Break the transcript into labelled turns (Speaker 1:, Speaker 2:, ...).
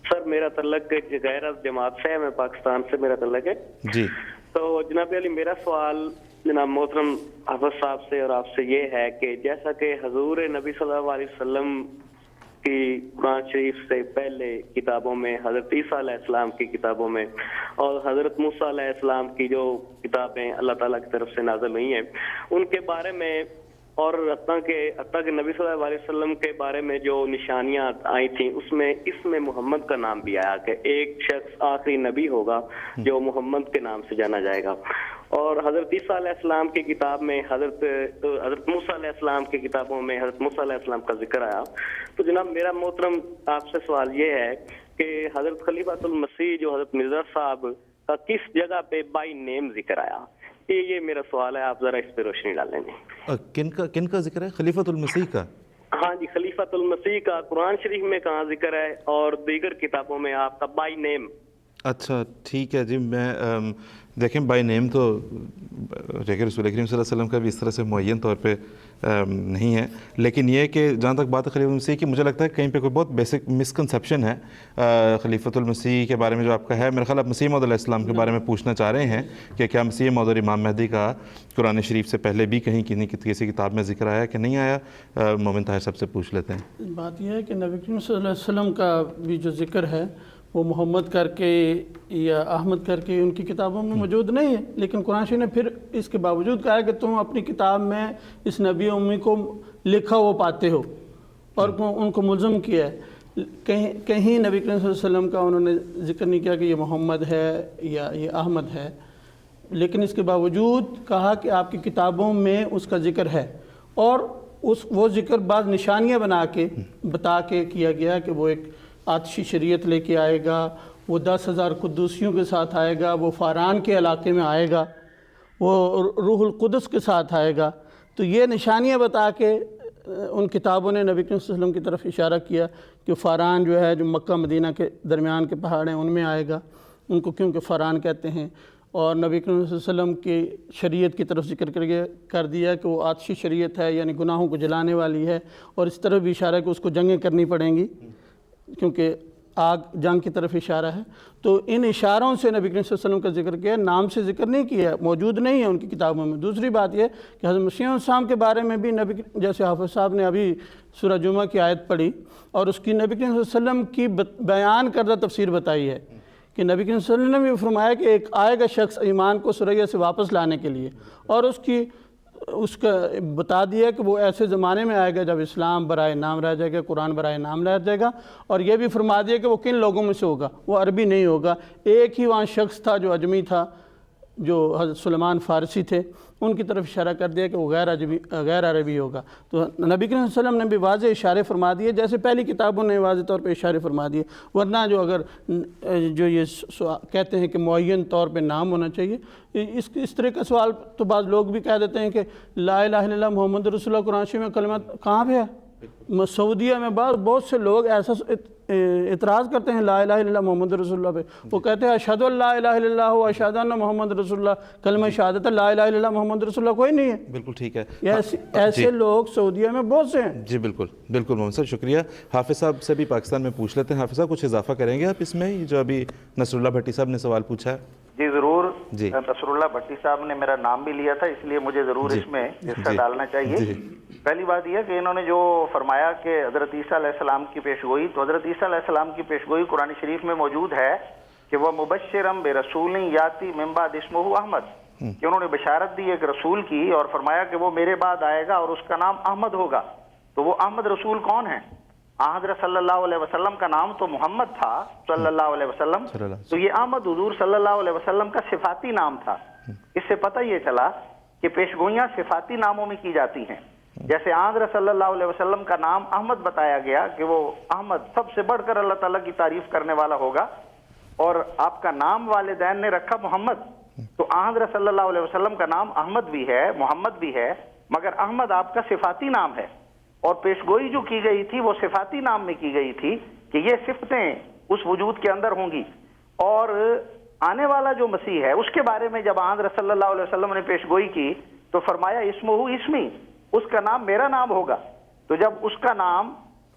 Speaker 1: سر میرا تعلق غیر جماعت سے ہے، میں پاکستان سے میرا تعلق ہے
Speaker 2: جی۔
Speaker 1: تو جناب علی میرا سوال جناب محترم حافظ صاحب سے اور آپ سے یہ ہے کہ جیسا کہ حضور نبی صلی اللہ علیہ وسلم کی قرآن شریف سے پہلے کتابوں میں، حضرت عیسیٰ علیہ السلام کی کتابوں میں اور حضرت موسیٰ علیہ السلام کی جو کتابیں اللہ تعالیٰ کی طرف سے نازل ہوئی ہیں ان کے بارے میں، اور حتیٰ کہ نبی صلی اللہ علیہ وسلم کے بارے میں جو نشانیاں آئی تھیں اس میں محمد کا نام بھی آیا کہ ایک شخص آخری نبی ہوگا جو محمد کے نام سے جانا جائے گا، اور حضرت عیسیٰ علیہ السلام کی کتاب میں حضرت موسیٰ علیہ السلام کی کتابوں میں حضرت موسیٰ علیہ السلام کا ذکر آیا۔ تو جناب میرا محترم آپ سے سوال یہ ہے کہ حضرت خلیفۃ المسیح جو حضرت مرزا صاحب کا کس جگہ پہ بائی نیم ذکر آیا؟ یہ میرا سوال ہے، آپ ذرا اس پہ روشنی ڈالیں گے۔
Speaker 2: کن کا ذکر ہے؟ خلیفۃ المسیح کا؟
Speaker 1: ہاں جی، خلیفۃ المسیح کا قرآن شریف میں کہاں ذکر ہے اور دیگر کتابوں میں آپ کا بائی نیم؟
Speaker 2: اچھا ٹھیک ہے جی، میں دیکھیں بائی نیم تو دیکھیں رسول کریم صلی اللہ علیہ وسلم کا بھی اس طرح سے معین طور پہ نہیں ہے، لیکن یہ کہ جہاں تک بات ہے خلیفۃ المسیح کی، مجھے لگتا ہے کہیں پہ کوئی بہت بیسک مسکنسیپشن ہے خلیفۃ المسیح کے بارے میں جو آپ کا ہے۔ میرا خیال آپ مسیح موعود علیہ السلام کے بارے میں پوچھنا چاہ رہے ہیں کہ کیا مسیح موعود اور امام مہدی کا قرآن شریف سے پہلے بھی کہیں کسی کتاب میں ذکر آیا کہ نہیں آیا؟ مومن طاہر صاحب سے پوچھ لیتے ہیں۔
Speaker 3: بات یہ ہے کہ نبی کریم صلی اللہ علیہ وسلم کا بھی جو ذکر ہے وہ محمد کر کے یا احمد کر کے ان کی کتابوں میں موجود نہیں ہے، لیکن قرآن شریف نے پھر اس کے باوجود کہا کہ تم اپنی کتاب میں اس نبی امی کو لکھا وہ پاتے ہو اور ان کو ملزم کیا ہے۔ کہیں نبی کریم صلی اللہ علیہ وسلم کا انہوں نے ذکر نہیں کیا کہ یہ محمد ہے یا یہ احمد ہے، لیکن اس کے باوجود کہا کہ آپ کی کتابوں میں اس کا ذکر ہے، اور وہ ذکر بعض نشانیاں بتا کے کیا گیا کہ وہ ایک آتشی شریعت لے کے آئے گا، وہ 10,000 قدوسیوں کے ساتھ آئے گا، وہ فاران کے علاقے میں آئے گا، وہ روح القدس کے ساتھ آئے گا۔ تو یہ نشانیاں بتا کے ان کتابوں نے نبی کریم صلی اللہ علیہ وسلم کی طرف اشارہ کیا کہ فاران جو ہے جو مکہ مدینہ کے درمیان کے پہاڑ ہیں ان میں آئے گا، ان کو کیونکہ فاران کہتے ہیں، اور نبی کریم صلی اللہ علیہ وسلم کی شریعت کی طرف ذکر کر دیا کہ وہ آتشی شریعت ہے، یعنی گناہوں کو جلانے والی ہے، اور اس طرف بھی اشارہ ہے کہ اس کو جنگیں کرنی پڑیں گی کیونکہ آگ جنگ کی طرف اشارہ ہے۔ تو ان اشاروں سے نبی کریم صلی اللہ علیہ وسلم کا ذکر کیا، نام سے ذکر نہیں کیا، موجود نہیں ہے ان کی کتابوں میں۔ دوسری بات یہ کہ حضرت مسیح علیہ السلام کے بارے میں بھی جیسے حافظ صاحب نے ابھی سورہ جمعہ کی آیت پڑھی اور اس کی نبی کریم صلی اللہ علیہ وسلم کی بیان کردہ تفسیر بتائی ہے کہ نبی کریم صلی اللہ علیہ وسلم نے بھی فرمایا کہ ایک آئے گا شخص ایمان کو سریا سے واپس لانے کے لیے، اور اس کا بتا دیا کہ وہ ایسے زمانے میں آئے گا جب اسلام برائے نام رہ جائے گا، قرآن برائے نام رہ جائے گا، اور یہ بھی فرما دیا کہ وہ کن لوگوں میں سے ہوگا، وہ عربی نہیں ہوگا۔ ایک ہی وہاں شخص تھا جو اجمی تھا، جو حضرت سلیمان فارسی تھے، ان کی طرف اشارہ کر دیا کہ وہ غیر عربی ہوگا۔ تو نبی کریم صلی اللہ علیہ وسلم نے بھی واضح اشارے فرما دیے، جیسے پہلی کتابوں نے واضح طور پہ اشارے فرما دیے، ورنہ جو یہ کہتے ہیں کہ معین طور پہ نام ہونا چاہیے، اس طرح کا سوال تو بعض لوگ بھی کہہ دیتے ہیں کہ لا الہ الا اللہ محمد رسول اللہ قرآن شریف میں کلمہ کہاں پہ ہے؟ سعودیہ میں بہت سے لوگ ایسا اعتراض کرتے ہیں لا الہ الا اللہ محمد رسول اللہ پہ، وہ کہتے ہیں اشہد ان لا الہ الا اللہ و اشہد ان محمد رسول اللہ، کلمہ شہادت ہے، لا الہ الا اللہ محمد رسول اللہ کوئی نہیں ہے۔
Speaker 2: بالکل ٹھیک ہے،
Speaker 3: ایسے لوگ سعودیہ میں بہت سے ہیں۔
Speaker 2: جی بالکل محمد صاحب شکریہ۔ حافظ صاحب سے بھی پاکستان میں پوچھ لیتے ہیں۔ حافظ صاحب کچھ اضافہ کریں گے آپ اس میں، جو ابھی نصر اللہ بھٹی صاحب نے سوال پوچھا ہے؟
Speaker 4: جی ضرور، نصر اللہ بھٹی صاحب نے میرا نام بھی لیا تھا، اس لیے مجھے ضرور اس میں حصہ ڈالنا چاہیے۔ پہلی بات یہ کہ انہوں نے جو فرمایا کہ حضرت عیسیٰ علیہ السلام کی پیشگوئی، تو حضرت عیسیٰ علیہ السلام کی پیشگوئی قرآن شریف میں موجود ہے کہ وہ مبشرم برسول یاتی من بعد اسمہ احمد، کہ انہوں نے بشارت دی ایک رسول کی اور فرمایا کہ وہ میرے بعد آئے گا اور اس کا نام احمد ہوگا۔ تو وہ احمد رسول کون ہے؟ حضرت صلی اللہ علیہ وسلم کا نام تو محمد تھا صلی اللہ علیہ وسلم، تو یہ احمد حضور صلی اللہ علیہ وسلم کا صفاتی نام تھا۔ اس سے پتہ یہ چلا کہ پیشگوئیاں صفاتی ناموں میں کی جاتی ہیں، جیسے حضرت صلی اللہ علیہ وسلم کا نام احمد بتایا گیا کہ وہ احمد سب سے بڑھ کر اللہ تعالیٰ کی تعریف کرنے والا ہوگا، اور آپ کا نام والدین نے رکھا محمد، تو حضرت صلی اللہ علیہ وسلم کا نام احمد بھی ہے، محمد بھی ہے، مگر احمد آپ کا صفاتی نام ہے، اور پیشگوئی جو کی گئی تھی وہ صفاتی نام میں کی گئی تھی کہ یہ صفتیں اس وجود کے اندر ہوں گی۔ اور آنے والا جو مسیح ہے اس کے بارے میں جب حضرت صلی اللہ علیہ وسلم نے پیشگوئی کی تو فرمایا اسمہ اسمی، اس کا نام میرا نام ہوگا۔ تو جب اس کا نام